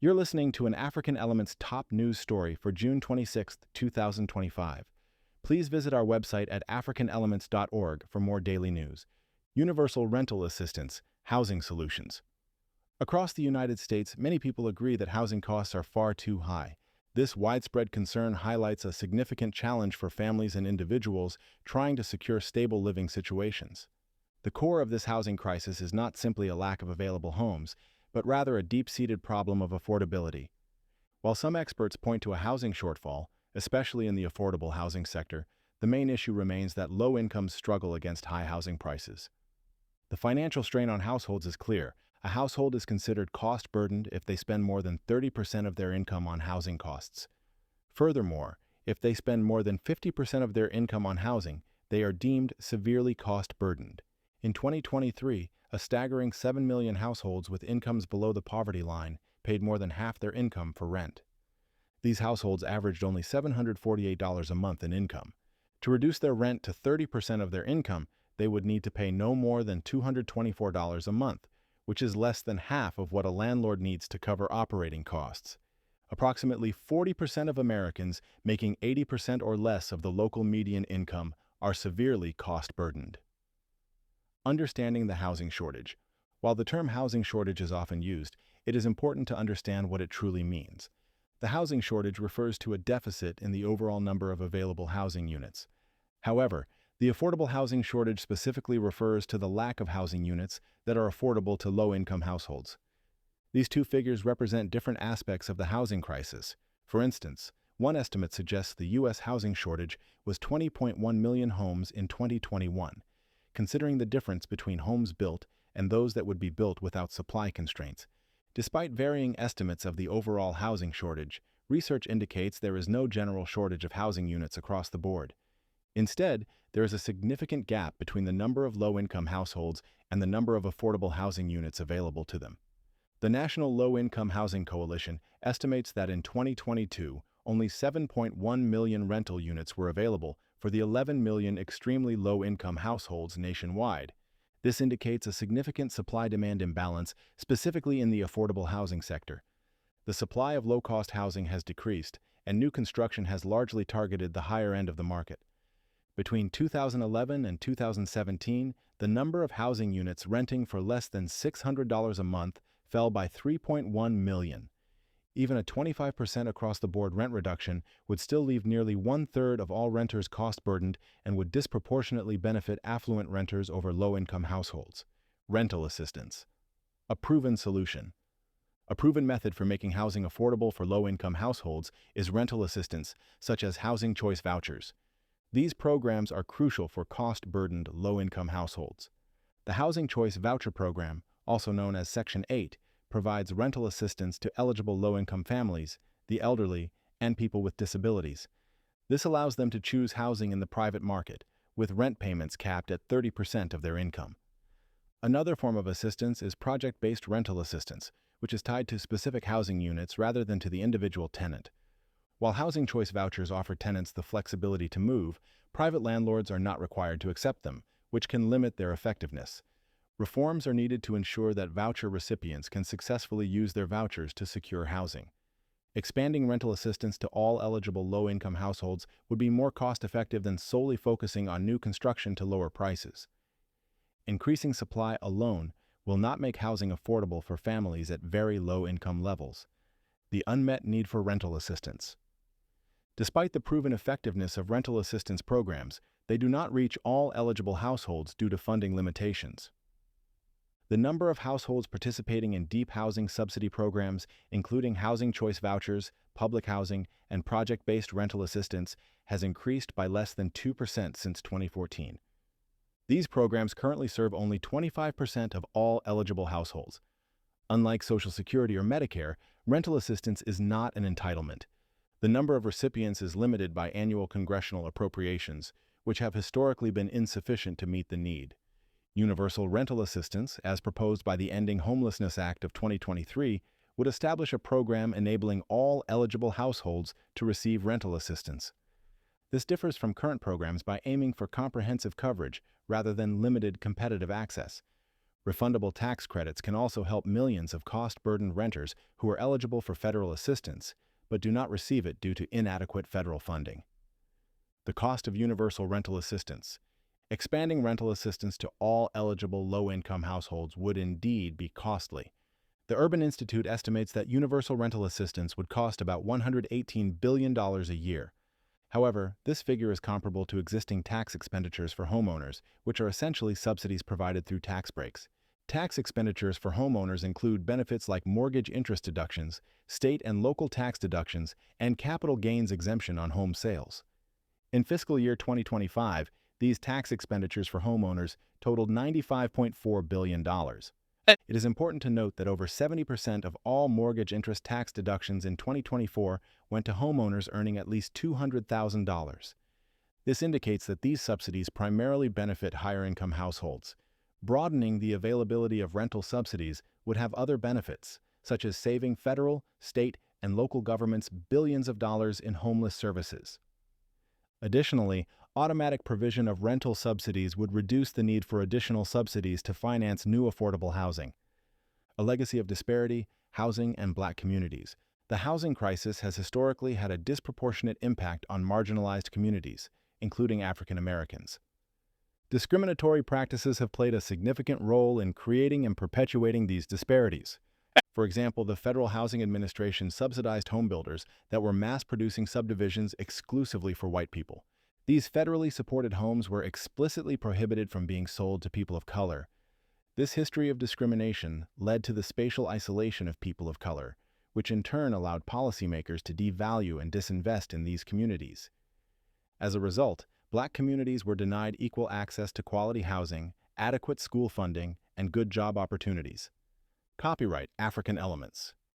You're listening to an African Elements top news story for June 26, 2025. Please visit our website at africanelements.org for more daily news. Universal rental assistance, housing solutions. Across the United States, many people agree that housing costs are far too high. This widespread concern highlights a significant challenge for families and individuals trying to secure stable living situations. The core of this housing crisis is not simply a lack of available homes, but rather a deep-seated problem of affordability. While some experts point to a housing shortfall, especially in the affordable housing sector, the main issue remains that low incomes struggle against high housing prices. The financial strain on households is clear. A household is considered cost-burdened if they spend more than 30% of their income on housing costs. Furthermore, if they spend more than 50% of their income on housing, they are deemed severely cost-burdened. In 2023, a staggering 7 million households with incomes below the poverty line paid more than half their income for rent. These households averaged only $748 a month in income. To reduce their rent to 30% of their income, they would need to pay no more than $224 a month, which is less than half of what a landlord needs to cover operating costs. Approximately 40% of Americans making 80% or less of the local median income are severely cost-burdened. Understanding the housing shortage. While the term housing shortage is often used, it is important to understand what it truly means. The housing shortage refers to a deficit in the overall number of available housing units. However, the affordable housing shortage specifically refers to the lack of housing units that are affordable to low-income households. These two figures represent different aspects of the housing crisis. For instance, one estimate suggests the U.S. housing shortage was 20.1 million homes in 2021. Considering the difference between homes built and those that would be built without supply constraints. Despite varying estimates of the overall housing shortage, research indicates there is no general shortage of housing units across the board. Instead, there is a significant gap between the number of low-income households and the number of affordable housing units available to them. The National Low-Income Housing Coalition estimates that in 2022, only 7.1 million rental units were available for the 11 million extremely low-income households nationwide. This indicates a significant supply-demand imbalance, specifically in the affordable housing sector. The supply of low-cost housing has decreased, and new construction has largely targeted the higher end of the market. Between 2011 and 2017, the number of housing units renting for less than $600 a month fell by 3.1 million. Even a 25% across-the-board rent reduction would still leave nearly one-third of all renters cost-burdened and would disproportionately benefit affluent renters over low-income households. Rental assistance. A proven solution. A proven method for making housing affordable for low-income households is rental assistance, such as housing choice vouchers. These programs are crucial for cost-burdened low-income households. The Housing Choice Voucher Program, also known as Section 8, provides rental assistance to eligible low-income families, the elderly, and people with disabilities. This allows them to choose housing in the private market, with rent payments capped at 30% of their income. Another form of assistance is project-based rental assistance, which is tied to specific housing units rather than to the individual tenant. While housing choice vouchers offer tenants the flexibility to move, private landlords are not required to accept them, which can limit their effectiveness. Reforms are needed to ensure that voucher recipients can successfully use their vouchers to secure housing. Expanding rental assistance to all eligible low-income households would be more cost-effective than solely focusing on new construction to lower prices. Increasing supply alone will not make housing affordable for families at very low income levels. The unmet need for rental assistance. Despite the proven effectiveness of rental assistance programs, they do not reach all eligible households due to funding limitations. The number of households participating in deep housing subsidy programs, including housing choice vouchers, public housing, and project-based rental assistance, has increased by less than 2% since 2014. These programs currently serve only 25% of all eligible households. Unlike Social Security or Medicare, rental assistance is not an entitlement. The number of recipients is limited by annual congressional appropriations, which have historically been insufficient to meet the need. Universal rental assistance, as proposed by the Ending Homelessness Act of 2023, would establish a program enabling all eligible households to receive rental assistance. This differs from current programs by aiming for comprehensive coverage rather than limited competitive access. Refundable tax credits can also help millions of cost-burdened renters who are eligible for federal assistance but do not receive it due to inadequate federal funding. The cost of universal rental assistance. Expanding rental assistance to all eligible low-income households would indeed be costly. The Urban Institute estimates that universal rental assistance would cost about $118 billion a year. However, this figure is comparable to existing tax expenditures for homeowners, which are essentially subsidies provided through tax breaks. Tax expenditures for homeowners include benefits like mortgage interest deductions, state and local tax deductions, and capital gains exemption on home sales. In fiscal year 2025, these tax expenditures for homeowners totaled $95.4 billion. It is important to note that over 70% of all mortgage interest tax deductions in 2024 went to homeowners earning at least $200,000. This indicates that these subsidies primarily benefit higher-income households. Broadening the availability of rental subsidies would have other benefits, such as saving federal, state, and local governments billions of dollars in homeless services. Additionally, automatic provision of rental subsidies would reduce the need for additional subsidies to finance new affordable housing. A legacy of disparity, housing, and Black communities. The housing crisis has historically had a disproportionate impact on marginalized communities, including African Americans. Discriminatory practices have played a significant role in creating and perpetuating these disparities. For example, the Federal Housing Administration subsidized homebuilders that were mass-producing subdivisions exclusively for white people. These federally supported homes were explicitly prohibited from being sold to people of color. This history of discrimination led to the spatial isolation of people of color, which in turn allowed policymakers to devalue and disinvest in these communities. As a result, Black communities were denied equal access to quality housing, adequate school funding, and good job opportunities. Copyright African Elements.